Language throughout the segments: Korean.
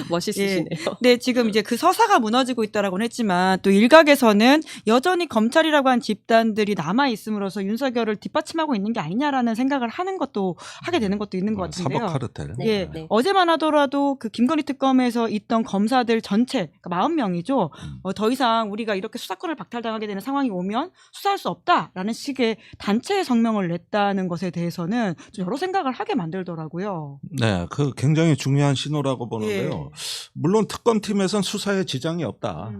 멋있으시네요. 네, 지금 이제 그 서사가 무너지고 있다라고는 했지만 또 일각에서는 여전히 검찰이라고 한 집단들이 남아 있음으로써 윤석열을 뒷받침하고 있는 게 아니냐라는 생각을 하게 되는 것도 있는 것 같은데요. 사법 카르텔. 예, 어제만 하더라도 그 김건희 특검에서 있던 검사들 전체, 그러니까 40명이죠. 더 이상 우리가 이렇게 수사권을 박탈당하게 되는 상황이 오면 수사할 수 없다라는 식의 단체 성명을 냈다는 것에 대해서는 좀 여러 생각을 하게 만들더라고요. 네, 그 굉장히 중요한 신호라고 보는데요. 예. 물론 특검팀에선 수사에 지장이 없다.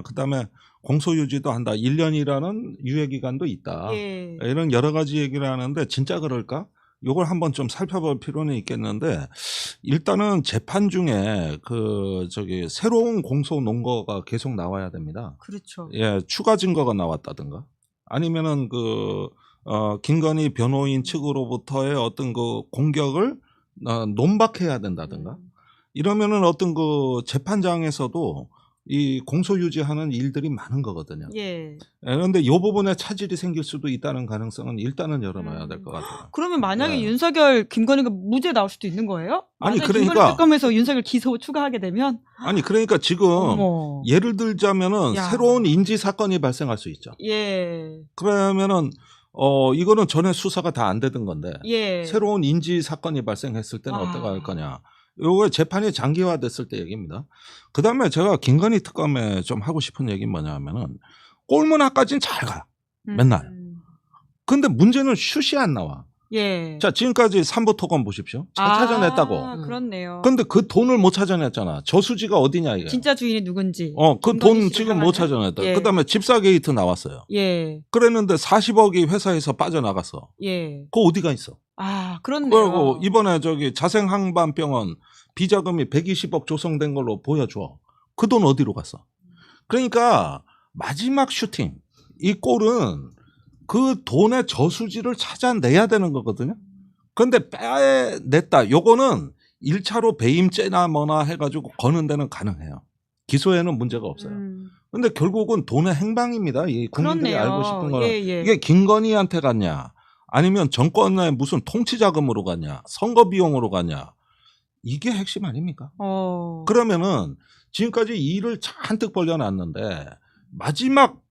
그다음에 공소유지도 한다. 1년이라는 유예기간도 있다. 예. 이런 여러 가지 얘기를 하는데 진짜 그럴까? 이걸 한번 좀 살펴볼 필요는 있겠는데 일단은 재판 중에 새로운 공소 논거가 계속 나와야 됩니다. 그렇죠. 예, 추가 증거가 나왔다든가 아니면은 김건희 변호인 측으로부터의 어떤 그 공격을 논박해야 된다든가 이러면은 어떤 그 재판장에서도 이 공소유지하는 일들이 많은 거거든요. 예. 그런데 이 부분에 차질이 생길 수도 있다는 가능성은 일단은 열어놔야 될 것 같아요. 그러면 만약에 네. 윤석열, 김건희가 무죄 나올 수도 있는 거예요? 아니, 만약에 그러니까- 김건희 특검에서 윤석열 기소 추가하게 되면 아니 그러니까 지금 어머. 예를 들자면은 야. 새로운 인지 사건이 발생할 수 있죠. 예. 그러면은 이거는 전에 수사가 다 안 되던 건데 예. 새로운 인지 사건이 발생했을 때는 어떻게 할 거냐. 요거 재판이 장기화됐을 때 얘기입니다. 그다음에 제가 김건희 특검에 좀 하고 싶은 얘기는 뭐냐 하면은 꼴문학까지는 잘 가. 맨날. 근데 문제는 슛이 안 나와. 예. 자, 지금까지 삼부 토건 보십시오. 잘 찾아냈다고. 그렇네요. 근데 그 돈을 못 찾아냈잖아. 저수지가 어디냐 이게. 진짜 주인이 누군지. 그 김건희 돈 씨를 지금 향하는? 못 찾아냈다. 예. 그다음에 집사 게이트 나왔어요. 예. 그랬는데 40억이 회사에서 빠져나갔어. 예. 그거 어디가 있어? 그렇네요. 그리고 이번에 자생항반병원 비자금이 120억 조성된 걸로 보여줘. 그 돈 어디로 갔어? 그러니까 마지막 슈팅, 이 골은 그 돈의 저수지를 찾아내야 되는 거거든요. 그런데 빼냈다. 요거는 1차로 배임죄나 뭐나 해가지고 거는 데는 가능해요. 기소에는 문제가 없어요. 근데 결국은 돈의 행방입니다. 이 국민들이 그렇네요. 알고 싶은 거는 예. 이게 김건희한테 갔냐, 아니면 정권의 무슨 통치 자금으로 갔냐, 선거 비용으로 갔냐, 이게 핵심 아닙니까? 그러면은 지금까지 일을 잔뜩 벌려놨는데 마지막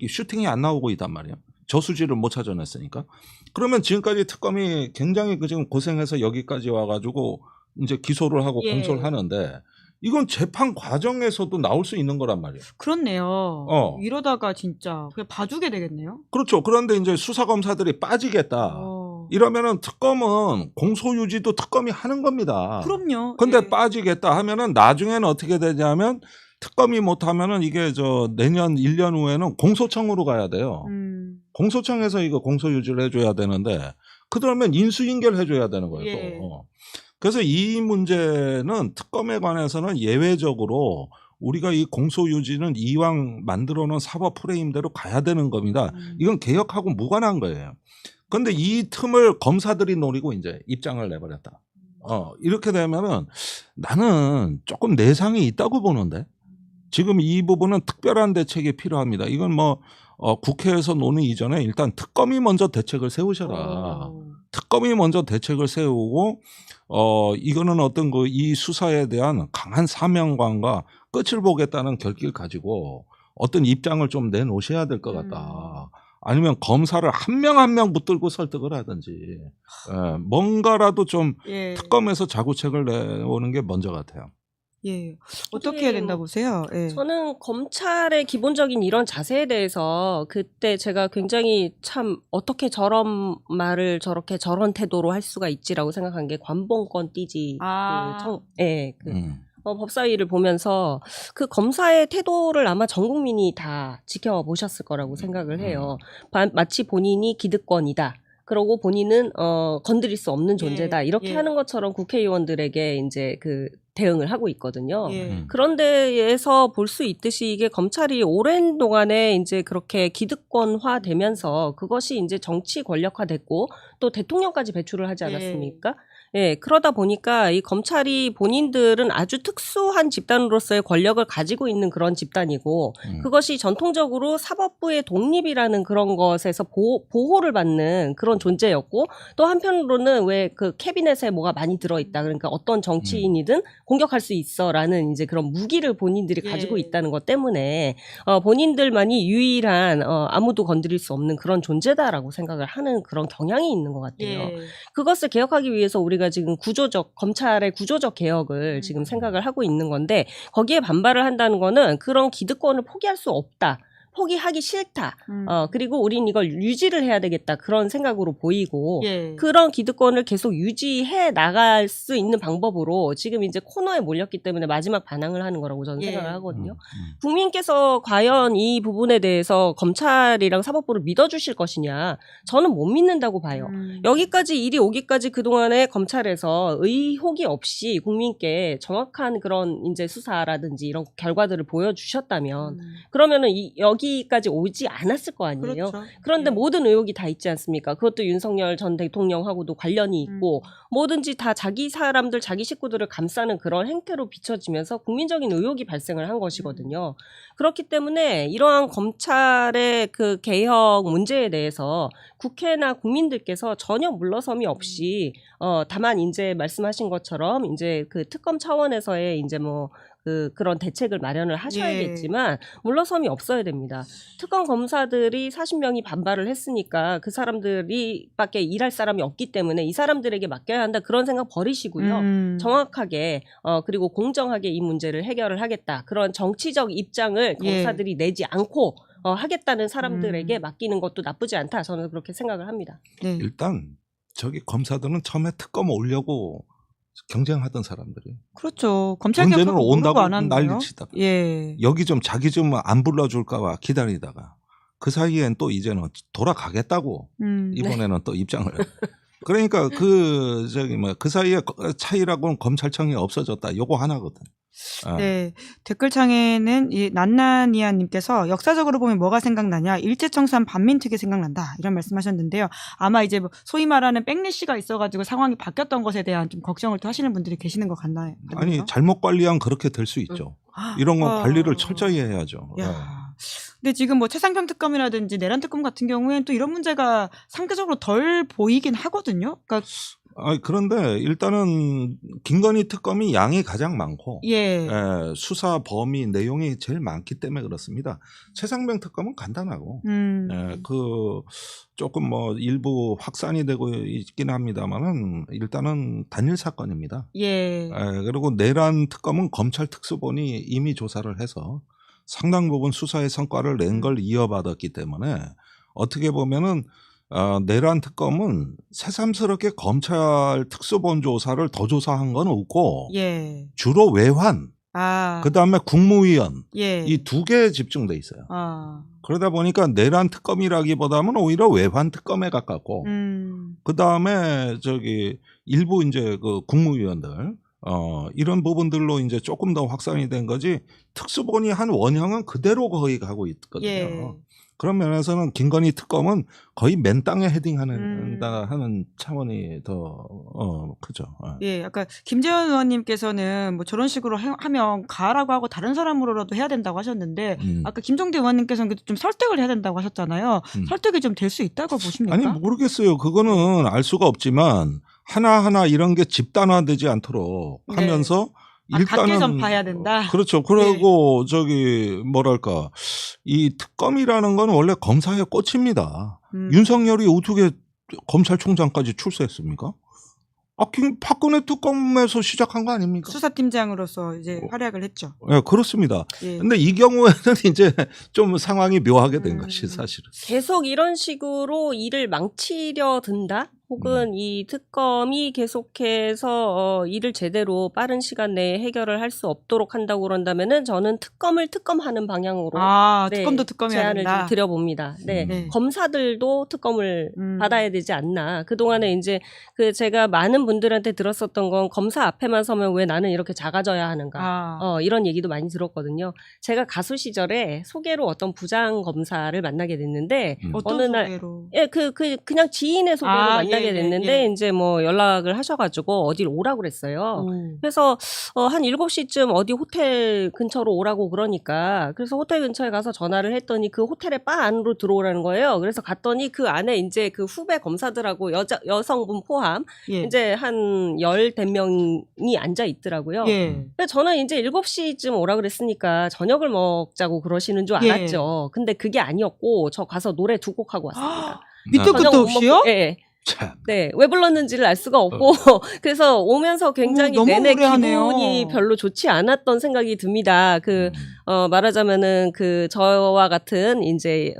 슈팅이 안 나오고 있단 말이에요. 저수지를 못 찾아냈으니까. 그러면 지금까지 특검이 굉장히 지금 고생해서 여기까지 와가지고 이제 기소를 하고 예. 공소를 하는데 이건 재판 과정에서도 나올 수 있는 거란 말이에요. 그렇네요. 이러다가 진짜 그냥 봐주게 되겠네요. 그렇죠. 그런데 이제 수사검사들이 빠지겠다. 이러면은 특검은 공소유지도 특검이 하는 겁니다. 그럼요. 근데 예. 빠지겠다 하면은 나중에는 어떻게 되냐면 특검이 못하면은 이게 내년 1년 후에는 공소청으로 가야 돼요. 공소청에서 이거 공소유지를 해줘야 되는데 그러면 인수인계를 해줘야 되는 거예요. 예. 또. 그래서 이 문제는 특검에 관해서는 예외적으로 우리가 이 공소유지는 이왕 만들어놓은 사법 프레임대로 가야 되는 겁니다. 이건 개혁하고 무관한 거예요. 그런데 이 틈을 검사들이 노리고 이제 입장을 내버렸다. 이렇게 되면은 나는 조금 내상이 있다고 보는데 지금 이 부분은 특별한 대책이 필요합니다. 이건 국회에서 노는 이전에 일단 특검이 먼저 대책을 세우셔라. 특검이 먼저 대책을 세우고 이거는 어떤 이 수사에 대한 강한 사명감과 끝을 보겠다는 결기를 가지고 어떤 입장을 좀 내놓으셔야 될 것 같다. 아니면 검사를 한 명 한 명 붙들고 설득을 하든지 뭔가라도 좀 예. 특검에서 자구책을 내오는 게 먼저 같아야. 예. 어떻게 해야 된다 보세요? 예. 저는 검찰의 기본적인 이런 자세에 대해서 그때 제가 굉장히 참 어떻게 저런 말을 저렇게 저런 태도로 할 수가 있지라고 생각한 게 관봉권 띠지 법사위를 보면서 그 검사의 태도를 아마 전 국민이 다 지켜보셨을 거라고 생각을 해요. 마치 본인이 기득권이다. 그러고 본인은 건드릴 수 없는 존재다. 이렇게 하는 것처럼 국회의원들에게 이제 대응을 하고 있거든요. 그런데에서 볼 수 있듯이 이게 검찰이 오랜 동안에 이제 그렇게 기득권화 되면서 그것이 이제 정치 권력화됐고 또 대통령까지 배출을 하지 않았습니까? 예, 그러다 보니까 이 검찰이 본인들은 아주 특수한 집단으로서의 권력을 가지고 있는 그런 집단이고 그것이 전통적으로 사법부의 독립이라는 그런 것에서 보호를 받는 그런 존재였고 또 한편으로는 왜 그 캐비넷에 뭐가 많이 들어있다. 그러니까 어떤 정치인이든 공격할 수 있어라는 이제 그런 무기를 본인들이 가지고 예. 있다는 것 때문에 본인들만이 유일한 아무도 건드릴 수 없는 그런 존재다라고 생각을 하는 그런 경향이 있는 것 같아요. 예. 그것을 개혁하기 위해서 우리가 지금 검찰의 구조적 개혁을 지금 생각을 하고 있는 건데 거기에 반발을 한다는 거는 그런 기득권을 포기할 수 없다. 포기하기 싫다. 그리고 우린 이걸 유지를 해야 되겠다. 그런 생각으로 보이고 예. 그런 기득권을 계속 유지해 나갈 수 있는 방법으로 지금 이제 코너에 몰렸기 때문에 마지막 반항을 하는 거라고 저는 예. 생각을 하거든요. 국민께서 과연 이 부분에 대해서 검찰이랑 사법부를 믿어주실 것이냐. 저는 못 믿는다고 봐요. 여기까지 일이 오기까지 그동안에 검찰에서 의혹이 없이 국민께 정확한 그런 이제 수사라든지 이런 결과들을 보여주셨다면 그러면은 여기까지 오지 않았을 거 아니에요. 그렇죠. 그런데 예. 모든 의혹이 다 있지 않습니까? 그것도 윤석열 전 대통령하고도 관련이 있고 뭐든지 다 자기 사람들, 자기 식구들을 감싸는 그런 행태로 비춰지면서 국민적인 의혹이 발생을 한 것이거든요. 그렇기 때문에 이러한 검찰의 그 개혁 문제에 대해서 국회나 국민들께서 전혀 물러섬이 없이 다만 이제 말씀하신 것처럼 이제 그 특검 차원에서의 이제 뭐 그런 대책을 마련을 하셔야겠지만 물러섬이 없어야 됩니다. 특검 검사들이 40명이 반발을 했으니까 그 사람들이 밖에 일할 사람이 없기 때문에 이 사람들에게 맡겨야 한다 그런 생각 버리시고요. 정확하게 그리고 공정하게 이 문제를 해결을 하겠다. 그런 정치적 입장을 검사들이 내지 않고 하겠다는 사람들에게 맡기는 것도 나쁘지 않다. 저는 그렇게 생각을 합니다. 네. 일단 저기 검사들은 처음에 특검 오려고 경쟁하던 사람들이 그렇죠. 검찰 언제는 개혁하고 모르고 온다고 안 한다요. 난리치다가 예. 여기 좀 자기 좀 안 불러줄까봐 기다리다가 그 사이엔 또 이제는 돌아가겠다고 이번에는 또 입장을 그러니까 그 사이에 차이라고는 검찰청이 없어졌다. 요거 하나거든. 네. 댓글창에는 이 난나니아님께서 역사적으로 보면 뭐가 생각나냐? 일제청산 반민특위 생각난다. 이런 말씀하셨는데요. 아마 이제 뭐 소위 말하는 백래시가 있어가지고 상황이 바뀌었던 것에 대한 좀 걱정을 또 하시는 분들이 계시는 것 같나요? 아니 잘못 관리하면 그렇게 될 수 있죠. 이런 건 관리를 철저히 해야죠. 야. 근데 지금 뭐 최상병 특검이라든지 내란 특검 같은 경우에는 또 이런 문제가 상대적으로 덜 보이긴 하거든요. 그러니까 그런데 일단은 김건희 특검이 양이 가장 많고 예. 수사 범위 내용이 제일 많기 때문에 그렇습니다. 최상병 특검은 간단하고 그 조금 뭐 일부 확산이 되고 있긴 합니다만은 일단은 단일 사건입니다. 예. 그리고 내란 특검은 검찰 특수본이 이미 조사를 해서 상당 부분 수사의 성과를 낸 걸 이어받았기 때문에 어떻게 보면은 내란 특검은 새삼스럽게 검찰 특수본 조사를 더 조사한 건 없고 예. 주로 외환, 그다음에 국무위원 예. 이 두 개에 집중돼 있어요. 그러다 보니까 내란 특검이라기보다는 오히려 외환 특검에 가깝고 그다음에 저기 일부 이제 그 국무위원들 이런 부분들로 이제 조금 더 확산이 된 거지 특수본이 한 원형은 그대로 거의 가고 있거든요. 예. 그런 면에서는 김건희 특검은 거의 맨 땅에 헤딩한다 하는 차원이 더 크죠. 예, 아까 김재현 의원님께서는 뭐 저런 식으로 하면 가라고 하고 다른 사람으로라도 해야 된다고 하셨는데 아까 김종대 의원님께서는 좀 설득을 해야 된다고 하셨잖아요. 설득이 좀 될 수 있다고 보십니까? 아니 모르겠어요. 그거는 알 수가 없지만 하나하나 이런 게 집단화되지 않도록 하면서 일단은 각계 전파해야 된다. 그렇죠. 그리고 저기 뭐랄까 이 특검이라는 건 원래 검사의 꽃입니다. 윤석열이 어떻게 검찰총장까지 출세했습니까? 박근혜 특검에서 시작한 거 아닙니까? 수사팀장으로서 이제 활약을 했죠. 네, 그렇습니다. 예. 근데 이 경우에는 이제 좀 상황이 묘하게 된 것이 사실은. 계속 이런 식으로 일을 망치려 든다? 혹은 이 특검이 계속해서 일을 제대로 빠른 시간 내에 해결을 할 수 없도록 한다고 그런다면은 저는 특검을 특검하는 방향으로 특검도 특검해야 제안을 된다. 좀 드려봅니다. 네. 네. 검사들도 특검을 받아야 되지 않나. 그동안에 이제 제가 많은 분들한테 들었었던 건 검사 앞에만 서면 왜 나는 이렇게 작아져야 하는가. 이런 얘기도 많이 들었거든요. 제가 가수 시절에 소개로 어떤 부장 검사를 만나게 됐는데 어느 어떤 날 소개로? 예, 그냥 지인의 소개로 만나게 만나게 됐는데 이제 뭐 연락을 하셔가지고 어딜 오라고 그랬어요. 그래서 한 7시쯤 어디 호텔 근처로 오라고 그러니까 그래서 호텔 근처에 가서 전화를 했더니 그 호텔의 바 안으로 들어오라는 거예요. 그래서 갔더니 그 안에 이제 그 후배 검사들하고 여성분 포함 이제 한 10대명이 앉아 있더라고요. 그래서 저는 이제 7시쯤 오라 그랬으니까 저녁을 먹자고 그러시는 줄 알았죠. 근데 그게 아니었고 저 가서 노래 2곡 하고 왔습니다. 밑도 끝도 없이요? 네. 참. 네, 왜 불렀는지를 알 수가 없고 그래서 오면서 굉장히 너무 내내 무례하네요. 기분이 별로 좋지 않았던 생각이 듭니다. 말하자면은 그 저와 같은 이제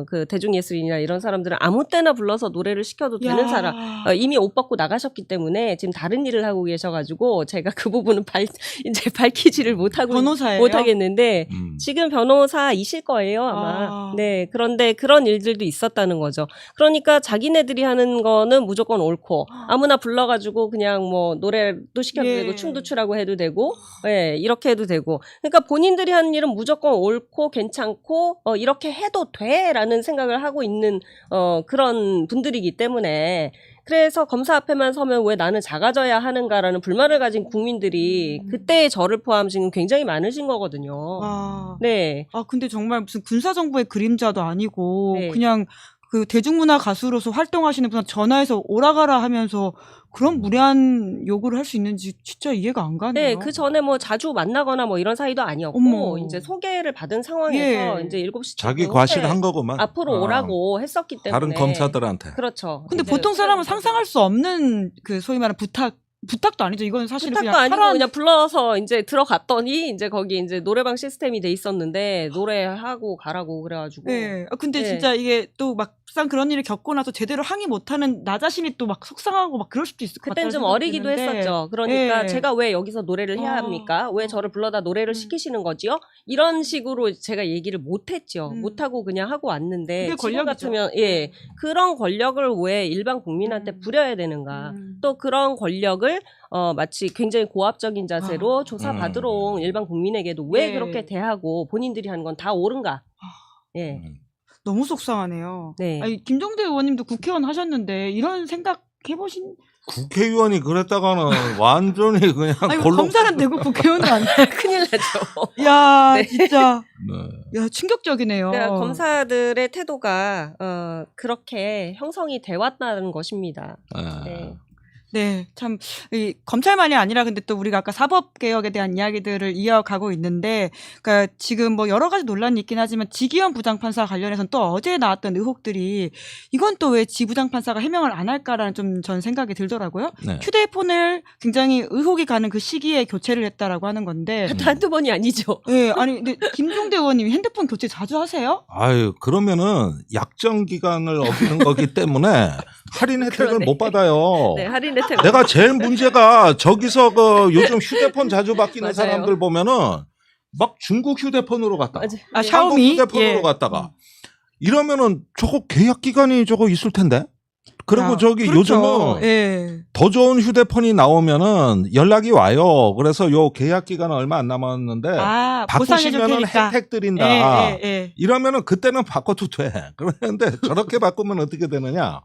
그 대중예술인이나 이런 사람들은 아무 때나 불러서 노래를 시켜도 되는 사람 이미 옷 벗고 나가셨기 때문에 지금 다른 일을 하고 계셔가지고 제가 그 부분은 이제 밝히지를 변호사예요? 못하겠는데 지금 변호사이실 거예요 아마. 네, 그런데 그런 일들도 있었다는 거죠. 그러니까 자기네들이 하는 거는 무조건 옳고 아무나 불러가지고 그냥 뭐 노래도 시켜도 되고 춤도 추라고 해도 되고 이렇게 해도 되고 그러니까 본인들이 하는 일은 무조건 옳고 괜찮고 이렇게 해도 돼라는 생각을 하고 있는 그런 분들이기 때문에 그래서 검사 앞에만 서면 왜 나는 작아져야 하는가라는 불만을 가진 국민들이 그때의 저를 포함 지금 굉장히 많으신 거거든요. 네. 근데 정말 무슨 군사정부의 그림자도 아니고 그냥 그 대중문화 가수로서 활동하시는 분한테 전화해서 오라가라 하면서 그런 무례한 요구를 할 수 있는지 진짜 이해가 안 가네요. 네, 그 전에 뭐 자주 만나거나 뭐 이런 사이도 아니었고 이제 소개를 받은 상황에서 이제 7시 자기 과실한 거구만. 앞으로 오라고 했었기 때문에 다른 검사들한테. 그렇죠. 근데 보통 사람은 상상할 수 없는 그 소위 말하는 부탁도 아니죠. 이건 사실 부탁도 아니고 그냥 불러서 이제 들어갔더니 이제 거기 이제 노래방 시스템이 돼 있었는데 노래하고 가라고 그래가지고. 네. 근데 진짜 이게 또 막상 그런 일을 겪고 나서 제대로 항의 못하는 나 자신이 또 막 속상하고 막 그럴 수도 있을 것 같아요. 그땐 좀 어리기도 했었죠. 그러니까 제가 왜 여기서 노래를 해야 합니까? 왜 저를 불러다 노래를 시키시는 거지요? 이런 식으로 제가 얘기를 못했죠. 못하고 그냥 하고 왔는데 지금 같으면 그런 권력을 왜 일반 국민한테 부려야 되는가? 또 그런 권력을 마치 굉장히 고압적인 자세로 조사받으러 온 일반 국민에게도 왜 그렇게 대하고 본인들이 하는 건 다 옳은가? 너무 속상하네요. 네. 아니, 김종대 의원님도 국회의원 하셨는데 이런 생각 해보신? 국회의원이 그랬다가는 완전히 그냥 검사는 되고 국회의원은 안 돼. 큰일 나죠. 야, 진짜. 야, 충격적이네요. 그러니까 검사들의 태도가 그렇게 형성이 돼 왔다는 것입니다. 네, 참, 검찰만이 아니라 근데 또 우리가 아까 사법개혁에 대한 이야기들을 이어가고 있는데, 그러니까 지금 뭐 여러 가지 논란이 있긴 하지만 지기현 부장판사 관련해서는 또 어제 나왔던 의혹들이 이건 또 왜 지 부장판사가 해명을 안 할까라는 좀 전 생각이 들더라고요. 휴대폰을 굉장히 의혹이 가는 그 시기에 교체를 했다라고 하는 건데. 한두 번이 아니죠. 네, 아니, 근데 김종대 의원님이 핸드폰 교체 자주 하세요? 아유, 그러면은 약정 기간을 어기는 거기 때문에 할인 혜택을 못 받아요. 네, 할인 혜택. 내가 제일 문제가 저기서 그 요즘 휴대폰 자주 바뀌는 사람들 보면은 막 중국 휴대폰으로 갔다가 샤오미 휴대폰으로 갔다가 이러면은 저거 계약 기간이 저거 있을 텐데. 그리고 저기 요즘은 더 좋은 휴대폰이 나오면은 연락이 와요. 그래서 요 계약 기간 얼마 안 남았는데 바꾸시면은 혜택 드린다. 이러면은 그때는 바꿔도 돼. 그런데 저렇게 바꾸면 어떻게 되느냐?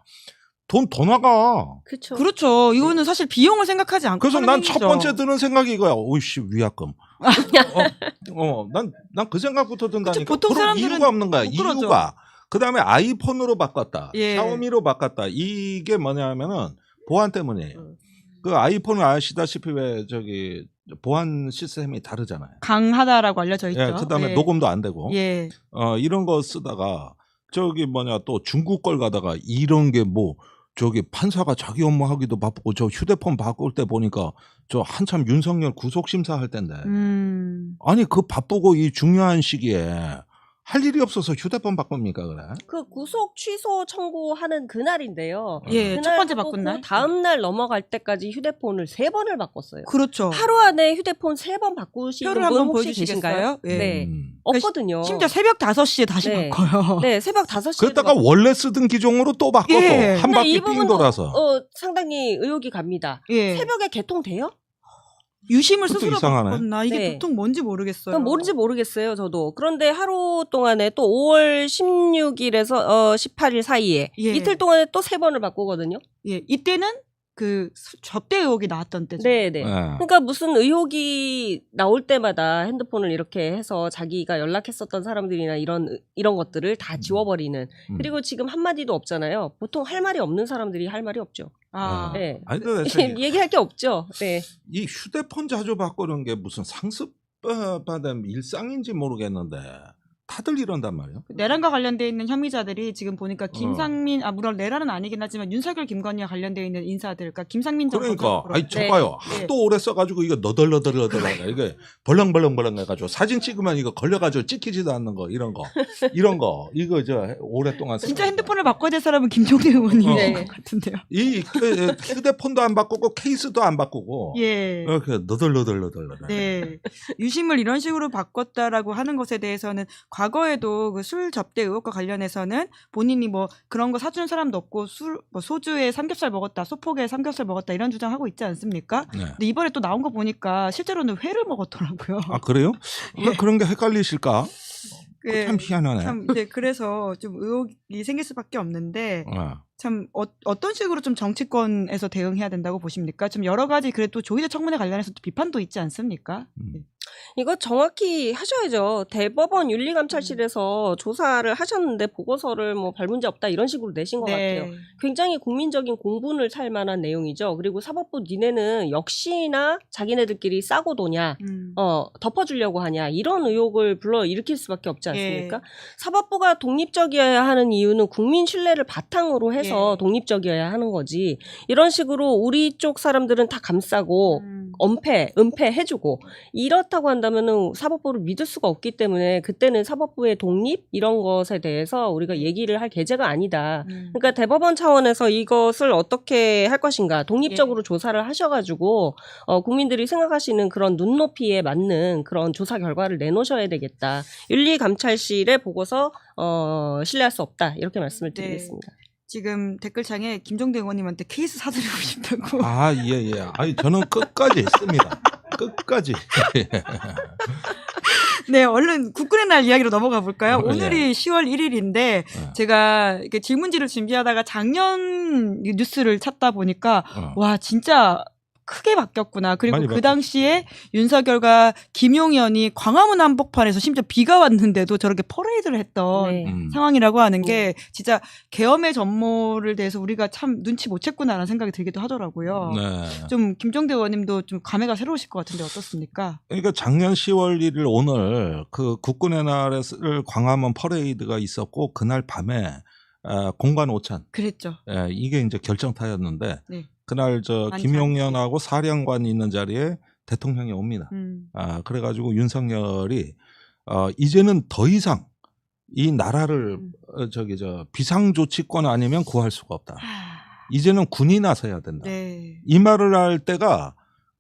돈 더 나가. 그렇죠. 이거는 사실 비용을 생각하지 않고. 그래서 난 첫 번째 드는 생각이 이거야. 오이씨, 위약금. 난 그 생각부터 든다니까. 보통 사람들은 이유가 없는 거야. 이유가. 그 다음에 아이폰으로 바꿨다. 샤오미로 바꿨다. 이게 뭐냐면은 보안 때문이에요. 그 아이폰은 아시다시피 왜 저기 보안 시스템이 다르잖아요. 강하다라고 알려져 있죠. 그 다음에 녹음도 안 되고. 이런 거 쓰다가 저기 또 중국 걸 가다가 이런 게 뭐 저기 판사가 자기 업무 하기도 바쁘고 저 휴대폰 바꿀 때 보니까 저 한참 윤석열 구속심사 할 때인데 아니 그 바쁘고 이 중요한 시기에 할 일이 없어서 휴대폰 바꿉니까 그래? 그 구속 취소 청구하는 그날인데요. 첫 번째 바꾼 날. 다음 날 넘어갈 때까지 휴대폰을 3번을 바꿨어요. 그렇죠. 하루 안에 휴대폰 3번 바꾸시는 분 한번 혹시 계신가요? 네. 없거든요. 심지어 새벽 5시에 다시 바꿔요. 네, 새벽 5시에. 그랬다가 원래 쓰던 기종으로 또 바꿔서 한 바퀴 삥 돌아서. 상당히 의혹이 갑니다. 새벽에 개통돼요? 유심을 그것도 스스로 이상하네. 바꿨나 이게 네. 보통 뭔지 모르겠어요. 그건 모르지 모르겠어요, 저도. 그런데 하루 동안에 또 5월 16일에서 18일 사이에 예. 이틀 동안에 또 3번을 바꾸거든요. 예, 이때는 그 접대 의혹이 나왔던 때죠. 네, 네. 네. 그러니까 무슨 의혹이 나올 때마다 핸드폰을 이렇게 해서 자기가 연락했었던 사람들이나 이런 것들을 다 지워버리는. 그리고 지금 한마디도 없잖아요. 보통 할 말이 없는 사람들이 할 말이 없죠. 아, 네. 아니, 근데 얘기할 게 없죠. 네. 이 휴대폰 자주 바꾸는 게 무슨 상습받은 일상인지 모르겠는데 다들 이런단 말이에요. 내란과 관련돼 있는 혐의자들이 지금 보니까 김상민, 물론 내란은 아니긴 하지만 윤석열, 김건희와 관련돼 있는 인사들, 그러니까 김상민 전 그러니까 검사로. 아니 저봐요. 네. 하도 오래 써가지고 이거 너덜너덜너덜하네. 이게 벌렁벌렁벌렁 해가지고 사진 찍으면 이거 걸려가지고 찍히지도 않는 거 이런 거 이거 저 오랫동안 진짜 써가지고. 핸드폰을 바꿔야 될 사람은 김종대 의원인 네. 것 같은데요. 이 휴대폰도 안 바꾸고 케이스도 안 바꾸고 예. 이렇게 너덜너덜너덜. 네. 유심을 이런 식으로 바꿨다라고 하는 것에 대해서는 과거에도 그 술 접대 의혹과 관련해서는 본인이 뭐 그런 거 사주는 사람도 없고 뭐 소주에 삼겹살 먹었다, 소폭에 삼겹살 먹었다 이런 주장하고 있지 않습니까? 네. 근데 이번에 또 나온 거 보니까 실제로는 회를 먹었더라고요. 아 그래요? 예. 그런 게 헷갈리실까? 예. 참 희한하네. 참 이제 그래서 좀 의혹이 생길 수밖에 없는데 어. 참 어떤 식으로 좀 정치권에서 대응해야 된다고 보십니까? 좀 여러 가지 그래도 조희대 청문회 관련해서 또 비판도 있지 않습니까? 이거 정확히 하셔야죠. 대법원 윤리감찰실에서 조사를 하셨는데 보고서를 뭐 별 문제 없다 이런 식으로 내신 것 같아요. 굉장히 국민적인 공분을 살 만한 내용이죠. 그리고 사법부 니네는 역시나 자기네들끼리 싸고 도냐, 덮어주려고 하냐 이런 의혹을 불러 일으킬 수밖에 없지 않습니까? 예. 사법부가 독립적이어야 하는 이유는 국민 신뢰를 바탕으로 해서 예. 독립적이어야 하는 거지. 이런 식으로 우리 쪽 사람들은 다 감싸고 은폐해주고 이렇다고 한다면은 사법부를 믿을 수가 없기 때문에 그때는 사법부의 독립 이런 것에 대해서 우리가 얘기를 할 계제가 아니다. 그러니까 대법원 차원에서 이것을 어떻게 할 것인가 독립적으로 조사를 하셔가지고 국민들이 생각하시는 그런 눈높이에 맞는 그런 조사 결과를 내놓으셔야 되겠다. 윤리감찰실의 보고서 신뢰할 수 없다 이렇게 말씀을 드리겠습니다. 지금 댓글창에 김종대 의원님한테 케이스 사드리고 싶다고. 아, 예. 아니, 저는 끝까지 했습니다. 끝까지. 네, 얼른 국군의 날 이야기로 넘어가 볼까요? 예. 오늘이 10월 1일인데 제가 이렇게 질문지를 준비하다가 작년 뉴스를 찾다 보니까 와, 진짜 크게 바뀌었구나. 그리고 많이 그 당시에 윤석열과 김용현이 광화문 한복판에서 심지어 비가 왔는데도 저렇게 퍼레이드를 했던 네. 상황이라고 하는 게 진짜 계엄의 전모를 대해서 우리가 참 눈치 못 챘구나라는 생각이 들기도 하더라고요. 네. 좀 김종대 의원님도 좀 감회가 새로우실 것 같은데 어떻습니까? 그러니까 작년 10월 1일 오늘 그 국군의 날을 광화문 퍼레이드가 있었고 그날 밤에 공관 오찬. 그랬죠. 예, 이게 이제 결정타였는데 네. 그날 저 많이 김용현하고 사령관이 있는 자리에 대통령이 옵니다. 그래가지고 윤석열이 이제는 더 이상 이 나라를 비상조치권 아니면 구할 수가 없다. 이제는 군이 나서야 된다. 네. 이 말을 할 때가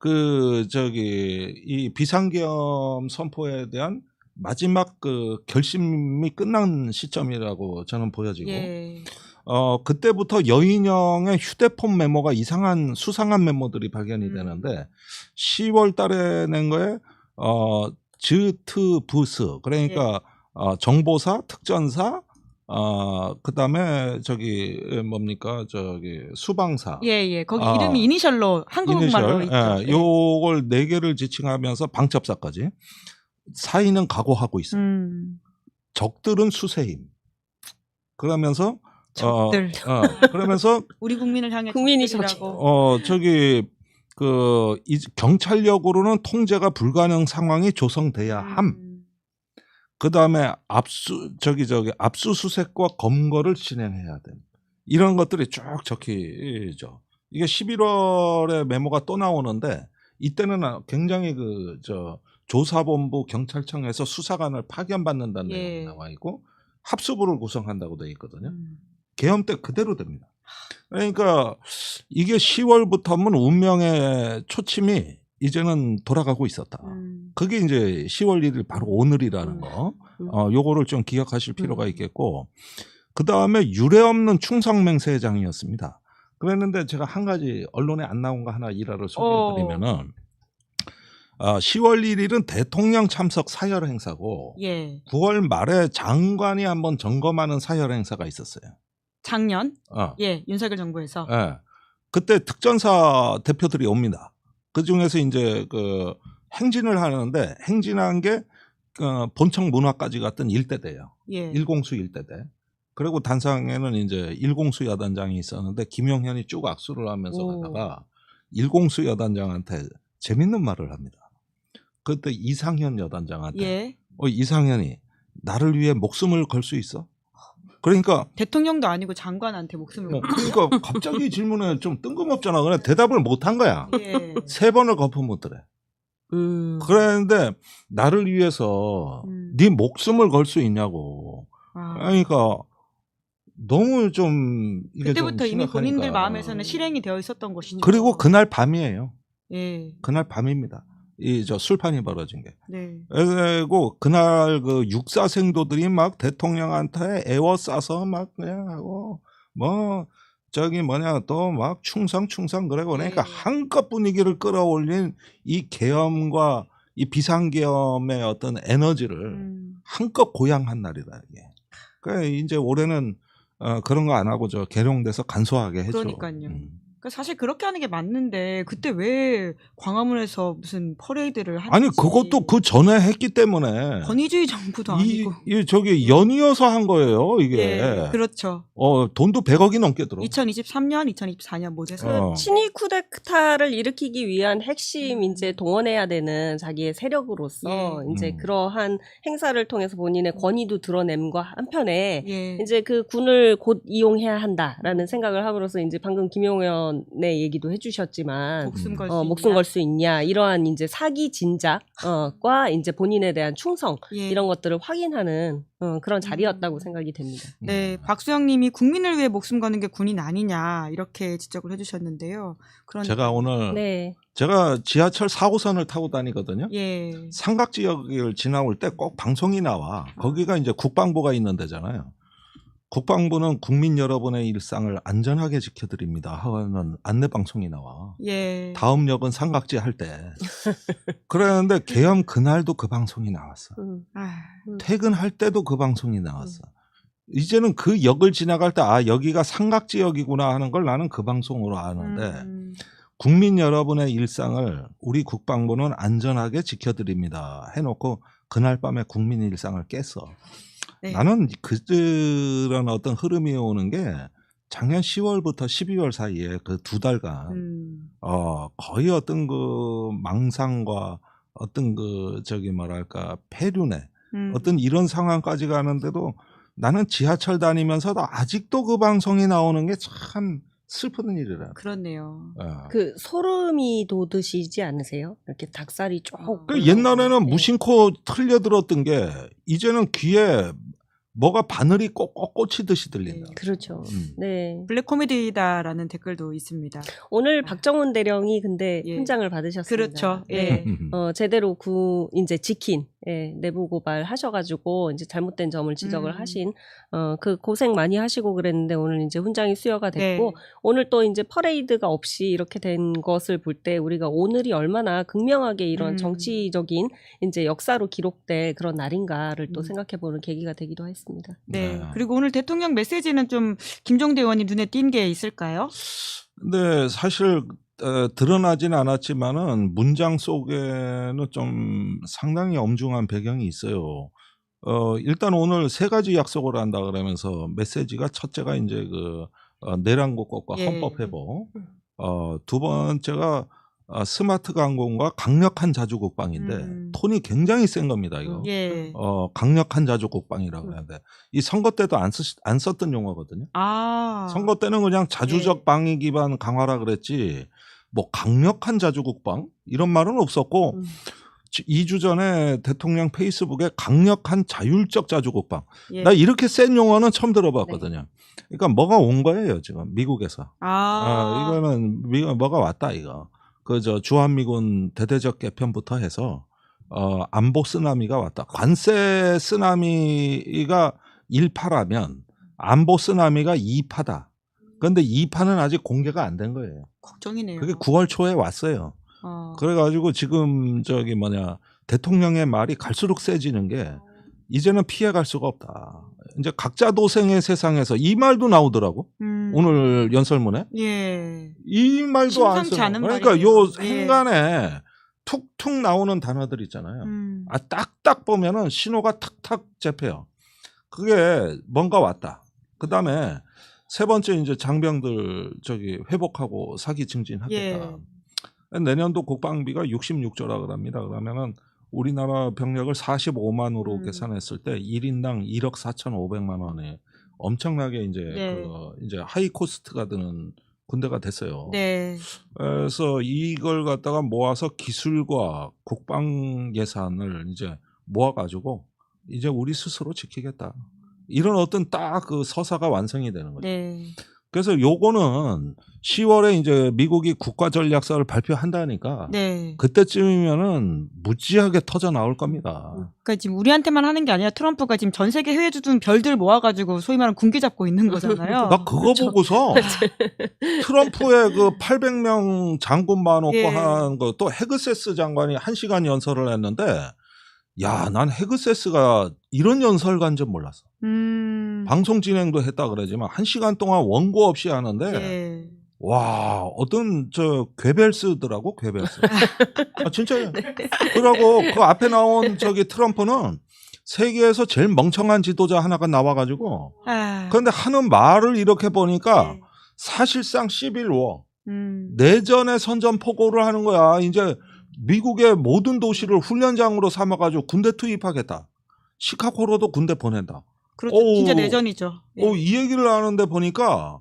이 비상계엄 선포에 대한 마지막 그 결심이 끝난 시점이라고 저는 보여지고 예. 그때부터 여인형의 휴대폰 메모가 이상한 수상한 메모들이 발견이 되는데 10월 달에 낸 거에 즈트부스 그러니까 정보사, 특전사 그다음에 수방사. 예. 거기 이름이 이니셜로 한국말로 있죠. 예, 요걸 4개를 지칭하면서 방첩사까지. 사인은 각오하고 있어요. 적들은 수세임. 그러면서 적들. 그러면서 우리 국민을 향해 국민이 적들이라고. 경찰력으로는 통제가 불가능 상황이 조성돼야 함. 그다음에 압수수색과 검거를 진행해야 돼. 이런 것들이 쭉 적히죠. 이게 11월에 메모가 또 나오는데 이때는 굉장히 조사본부 경찰청에서 수사관을 파견받는다는 내용이 나와 있고 합수부를 구성한다고 되어 있거든요. 계엄 때 그대로 됩니다. 그러니까 이게 10월부터는 운명의 초침이 이제는 돌아가고 있었다. 그게 이제 10월 1일 바로 오늘이라는 거. 요거를 좀 기억하실 필요가 있겠고 그 다음에 유례없는 충성맹세장이었습니다. 그랬는데 제가 한 가지 언론에 안 나온 거 하나 일화를 소개해드리면은 10월 1일은 대통령 참석 사열 행사고 예. 9월 말에 장관이 한번 점검하는 사열 행사가 있었어요. 작년 어. 예 윤석열 정부에서 예. 그때 특전사 대표들이 옵니다. 그 중에서 이제 그 행진을 하는데 행진한 게 본청 문화까지 갔던 일대대예요. 예. 일공수 일대대. 그리고 단상에는 이제 일공수 여단장이 있었는데 김용현이 쭉 악수를 하면서 오. 가다가 일공수 여단장한테 재밌는 말을 합니다. 그때 이상현 여단장한테 예. 이상현이 나를 위해 목숨을 걸 수 있어? 그러니까 대통령도 아니고 장관한테 목숨을 그러니까 갑자기 질문에 좀 뜬금없잖아. 그냥 대답을 못 한 거야. 예. 3번을 거푸묻더래. 그랬는데 나를 위해서 네 목숨을 걸 수 있냐고. 아. 그러니까 너무 좀 이게 그때부터 좀 이미 본인들 심각하니까. 마음에서는 실행이 되어 있었던 것이죠. 그리고 그날 밤이에요. 예. 그날 밤입니다. 이 저 술판이 벌어진 게. 네. 그리고 그날 그 육사생도들이 막 대통령한테 애워싸서 막 그냥 하고 뭐 저기 뭐냐 또 막 충성 그러고 그러니까 네. 한껏 분위기를 끌어올린 이 계엄과 이 비상계엄의 어떤 에너지를 한껏 고양한 날이다 이게. 그러니까 이제 올해는 그런 거 안 하고 저 계룡돼서 간소하게 해줘. 그러니까요. 그러니까 사실 그렇게 하는 게 맞는데 그때 왜 광화문에서 무슨 퍼레이드를 하는지. 아니 그것도 그 전에 했기 때문에 권위주의 정부도 아니고. 이 저기 연이어서 한 거예요 이게. 예, 그렇죠. 돈도 100억이 넘게 들어. 2023년, 2024년 모두에서. 어. 친위 쿠데타를 일으키기 위한 핵심 이제 동원해야 되는 자기의 세력으로서 예. 이제 그러한 행사를 통해서 본인의 권위도 드러냄과 한편에 예. 이제 그 군을 곧 이용해야 한다라는 생각을 함으로써 이제 방금 김용현의 얘기도 해주셨지만 목숨 걸 수 목숨 걸 수 있냐 이러한 이제 사기 진작과 이제 본인에 대한 충성 예. 이런 것들을 확인하는 그런 자리였다고 생각이 됩니다. 네, 박수영님이 국민을 위해 목숨 거는 게 군인 아니냐 이렇게 지적을 해주셨는데요. 그런 제가 오늘 네. 제가 지하철 4호선을 타고 다니거든요. 예. 삼각지역을 지나올 때 꼭 방송이 나와. 거기가 이제 국방부가 있는 데잖아요. 국방부는 국민 여러분의 일상을 안전하게 지켜드립니다 하는 안내 방송이 나와. 예. 다음 역은 삼각지 할 때. 그랬는데 계엄 그날도 그 방송이 나왔어. 아, 퇴근할 때도 그 방송이 나왔어. 이제는 그 역을 지나갈 때 여기가 삼각지역이구나 하는 걸 나는 그 방송으로 아는데 국민 여러분의 일상을 우리 국방부는 안전하게 지켜드립니다 해놓고 그날 밤에 국민 일상을 깼어. 네. 나는 그런 어떤 흐름이 오는 게 작년 10월부터 12월 사이에 그 2달간 거의 어떤 그 망상과 어떤 그 저기 뭐랄까 폐륜의 어떤 이런 상황까지 가는데도 나는 지하철 다니면서도 아직도 그 방송이 나오는 게 참 슬픈 일이라. 그렇네요. 그 소름이 돋으시지 않으세요? 이렇게 닭살이 쭉. 그 옛날에는 네. 무심코 틀려 들었던 게 이제는 귀에 뭐가 바늘이 꼭 꽂히듯이 들린다. 그렇죠. 네. 블랙 코미디다라는 댓글도 있습니다. 오늘 박정훈 대령이 근데 예. 훈장을 받으셨습니다. 그렇죠. 네. 예. 제대로 이제 지킨 내부 고발 하셔가지고 이제 잘못된 점을 지적을 하신 그 고생 많이 하시고 그랬는데 오늘 이제 훈장이 수여가 됐고 네. 오늘 또 이제 퍼레이드가 없이 이렇게 된 것을 볼 때 우리가 오늘이 얼마나 극명하게 이런 정치적인 이제 역사로 기록될 그런 날인가를 또 생각해보는 계기가 되기도 했습니다. 네. 그리고 오늘 대통령 메시지는 좀 김종대 의원이 눈에 띈 게 있을까요? 근데 사실 드러나진 않았지만은 문장 속에는 좀 상당히 엄중한 배경이 있어요. 일단 오늘 3가지 약속을 한다 그러면서 메시지가 첫째가 이제 그 내란국법과 예. 헌법 회복, 2번째가 스마트 강공과 강력한 자주국방인데 톤이 굉장히 센 겁니다 이거. 예. 강력한 자주국방이라고 하는데 이 선거 때도 안 썼던 용어거든요. 아. 선거 때는 그냥 자주적 방위 기반 강화라 그랬지 뭐 강력한 자주국방 이런 말은 없었고 2주 전에 대통령 페이스북에 강력한 자율적 자주국방 예. 나 이렇게 센 용어는 처음 들어봤거든요. 그러니까 뭐가 온 거예요 지금 미국에서. 이거는 뭐가 왔다 이거. 저 주한미군 대대적 개편부터 해서 안보 쓰나미가 왔다. 관세 쓰나미가 1파라면 안보 쓰나미가 2파다. 그런데 2파는 아직 공개가 안 된 거예요. 걱정이네요. 그게 9월 초에 왔어요. 그래가지고 지금 대통령의 말이 갈수록 세지는 게 이제는 피해갈 수가 없다. 이제 각자 도생의 세상에서 이 말도 나오더라고. 오늘 연설문에. 예. 이 말도 안 심상치 쓰는. 않은 그러니까 말이에요. 요 예. 행간에 툭툭 나오는 단어들 있잖아요. 딱딱 보면은 신호가 탁탁 잡혀요. 그게 뭔가 왔다. 그 다음에 세 번째 이제 장병들 회복하고 사기 증진하겠다. 내년도 국방비가 66조라 그럽니다. 그러면은 우리나라 병력을 45만으로 계산했을 때 1인당 1억 4,500만 원에 엄청나게 이제 하이 코스트가 드는 군대가 됐어요. 네. 그래서 이걸 갖다가 모아서 기술과 국방 예산을 이제 모아가지고 이제 우리 스스로 지키겠다. 이런 어떤 딱 그 서사가 완성이 되는 거죠. 네. 그래서 요거는 10월에 이제 미국이 국가전략서를 발표한다니까 네. 그때쯤이면은 무지하게 터져 나올 겁니다. 그러니까 지금 우리한테만 하는 게 아니라 트럼프가 지금 전 세계 해외 주둔 별들 모아가지고 소위 말하는 군기 잡고 있는 거잖아요. 나 그거 보고서 트럼프의 그 800명 장군 봐놓고 예. 한 거 또 헤그세스 장관이 1시간 연설을 했는데 야, 난 헤그세스가 이런 연설 간 줄 몰랐어. 방송 진행도 했다 그러지만 1시간 동안 원고 없이 하는데 예. 와, 어떤 괴벨스더라고, 괴벨스. 아, 진짜요. 그러고 그 앞에 나온 트럼프는 세계에서 제일 멍청한 지도자 하나가 나와가지고 그런데 하는 말을 이렇게 보니까 사실상 11워 내전의 선전포고를 하는 거야. 이제 미국의 모든 도시를 훈련장으로 삼아가지고 군대 투입하겠다. 시카고로도 군대 보낸다. 그렇죠. 진짜 내전이죠. 예. 이 얘기를 하는데 보니까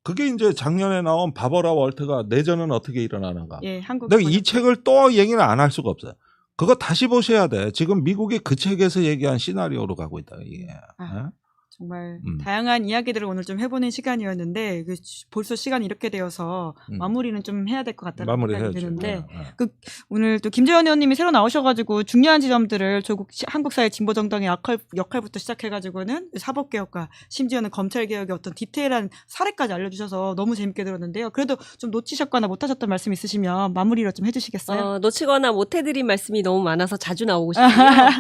그게 이제 작년에 나온 바버라 월트가 내전은 어떻게 일어나는가. 예, 한국. 내가 이 책을 또 얘기는 안 할 수가 없어요. 그거 다시 보셔야 돼. 지금 미국이 그 책에서 얘기한 시나리오로 가고 있다. 이게. 정말 다양한 이야기들을 오늘 좀 해보는 시간이었는데 벌써 시간이 이렇게 되어서 마무리는 좀 해야 될 것 같다는 생각이 드는데 오늘 또 김재현 의원님이 새로 나오셔가지고 중요한 지점들을 조국 한국 사회 진보 정당의 역할부터 시작해가지고는 사법개혁과 심지어는 검찰개혁의 어떤 디테일한 사례까지 알려주셔서 너무 재밌게 들었는데요. 그래도 좀 놓치셨거나 못하셨던 말씀 있으시면 마무리로 좀 해주시겠어요? 놓치거나 못해드린 말씀이 너무 많아서 자주 나오고 싶고요.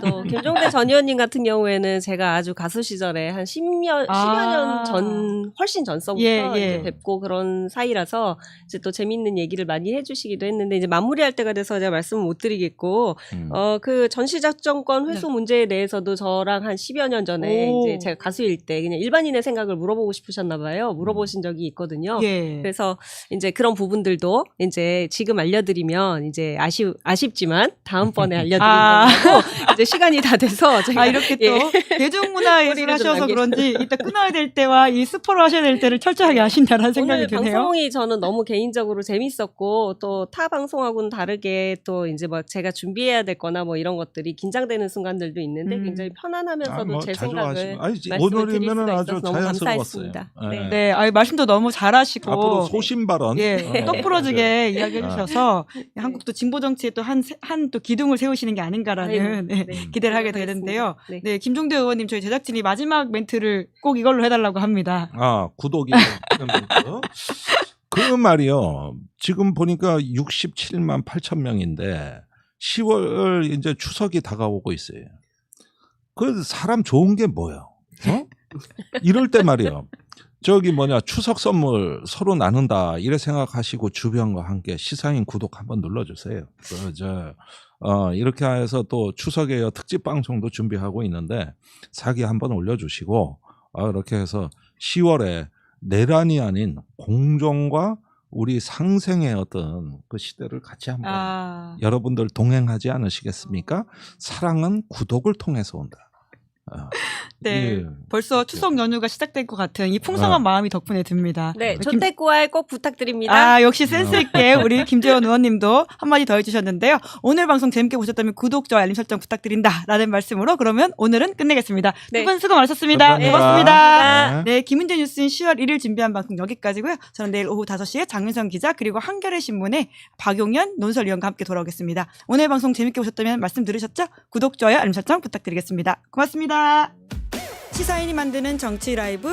또 김종대 전 의원님 같은 경우에는 제가 아주 가수 시절에 한 10여 년 전, 훨씬 전서부터 이제 뵙고 그런 사이라서 이제 또 재밌는 얘기를 많이 해주시기도 했는데 이제 마무리할 때가 돼서 제가 말씀을 못 드리겠고, 그 전시작전권 회수 문제에 대해서도 저랑 한 10여 년 전에 이제 제가 가수일 때 그냥 일반인의 생각을 물어보고 싶으셨나봐요. 물어보신 적이 있거든요. 그래서 이제 그런 부분들도 이제 지금 알려드리면 이제 아쉽지만 다음번에 알려드리려고 이제 시간이 다 돼서 제가 이렇게 또 대중문화 예술 하셔서 그런지 이따 끊어야 될 때와 이 스포를 하셔야 될 때를 철저하게 아신다는 생각이 드네요. 오늘 방송이 저는 너무 개인적으로 재밌었고 또 타 방송하고는 다르게 또 이제 뭐 제가 준비해야 될 거나 뭐 이런 것들이 긴장되는 순간들도 있는데 굉장히 편안하면서도 제 생각을 말씀을 드릴 수가 있어서 너무 감사했습니다. 네, 말씀도 너무 잘하시고 앞으로 소신 발언 똑 부러지게 이야기해 주셔서 한국도 진보 정치에 또 한 또 기둥을 세우시는 게 아닌가라는 기대를 하게 되는데요. 네, 김종대 의원님 저희 제작진이 마지막 멘트를 꼭 이걸로 해달라고 합니다. 구독이 멘트. 그 말이요. 지금 보니까 67만 8천 명인데 10월 이제 추석이 다가오고 있어요. 그 사람 좋은 게 뭐예요? 이럴 때 말이요. 추석 선물 서로 나눈다 이래 생각하시고 주변과 함께 시사인 구독 한번 눌러주세요. 이렇게 해서 또 추석에 특집 방송도 준비하고 있는데 사기 한번 올려주시고 이렇게 해서 10월에 내란이 아닌 공정과 우리 상생의 어떤 그 시대를 같이 한번 여러분들 동행하지 않으시겠습니까? 사랑은 구독을 통해서 온다. 네, 벌써 추석 연휴가 시작될 것 같은 이 풍성한 마음이 덕분에 듭니다. 네, 조태구알 꼭 부탁드립니다. 역시 센스 있게 우리 김재원 의원님도 한마디 더 해주셨는데요. 오늘 방송 재밌게 보셨다면 구독, 좋아요, 알림 설정 부탁드린다라는 말씀으로 그러면 오늘은 끝내겠습니다. 두 분 수고 많으셨습니다. 고맙습니다. 네, 김은재 뉴스인 10월 1일 준비한 방송 여기까지고요. 저는 내일 오후 5시에 장윤성 기자 그리고 한겨레 신문의 박용현 논설위원과 함께 돌아오겠습니다. 오늘 방송 재밌게 보셨다면 말씀 들으셨죠? 구독, 좋아요, 알림 설정 부탁드리겠습니다. 고맙습니다. 시사인이 만드는 정치 라이브